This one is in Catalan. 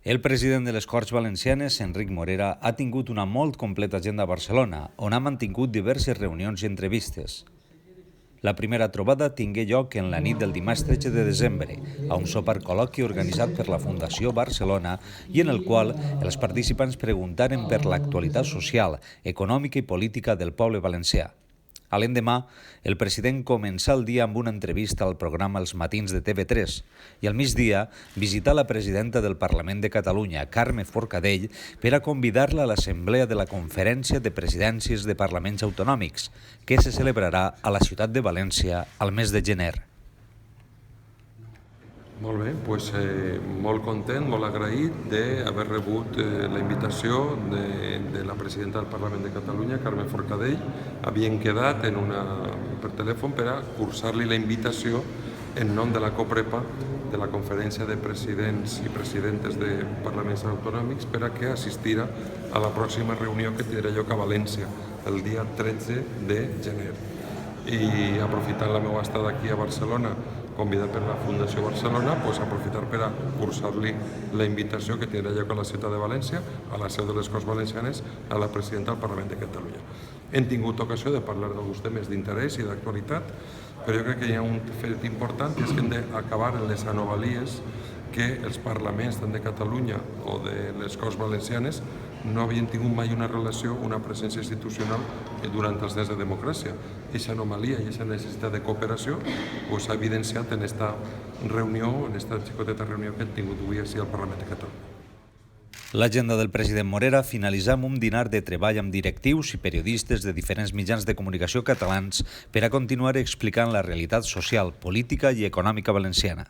El president de les Corts Valencianes, Enric Morera, ha tingut una molt completa agenda a Barcelona, on ha mantingut diverses reunions i entrevistes. La primera trobada tingué lloc en la nit del dimarts 13 de desembre, a un sopar col·loqui organitzat per la Fundació Barcelona i en el qual els participants preguntaren per l'actualitat social, econòmica i política del poble valencià. A l'endemà, el president començà el dia amb una entrevista al programa Els Matins de TV3 i al migdia visità la presidenta del Parlament de Catalunya, Carme Forcadell, per a convidar-la a l'assemblea de la Conferència de Presidències de Parlaments Autonòmics, que se celebrarà a la ciutat de València al mes de gener. Molt bé, doncs molt content, molt agraït d'haver rebut la invitació de la presidenta del Parlament de Catalunya, Carme Forcadell. Havien quedat per telèfon per a cursar-li la invitació en nom de la COPREPA, de la Conferència de Presidents i Presidentes de Parlaments Autonòmics, per a que assistira a la pròxima reunió que tindrà lloc a València, el dia 13 de gener. I aprofitant la meva estada aquí a Barcelona, convidat per la Fundació Barcelona, aprofitar per a cursar-li la invitació que tindrà lloc a la ciutat de València, a la seu de les Corts Valencianes, a la presidenta del Parlament de Catalunya. Hem tingut ocasió de parlar d'alguns temes d'interès i d'actualitat, però jo crec que hi ha un fet important, que és que hem d'acabar amb les anomalies que els parlaments tant de Catalunya o de les Corts Valencianes no havien tingut mai una relació, una presència institucional durant els anys de democràcia. Aquesta anomalia i aquesta necessitat de cooperació s'ha evidenciat en aquesta reunió, en aquesta xicoteta reunió que hem tingut avui al Parlament de Catalunya. L'agenda del president Morera finalitzà amb un dinar de treball amb directius i periodistes de diferents mitjans de comunicació catalans per a continuar explicant la realitat social, política i econòmica valenciana.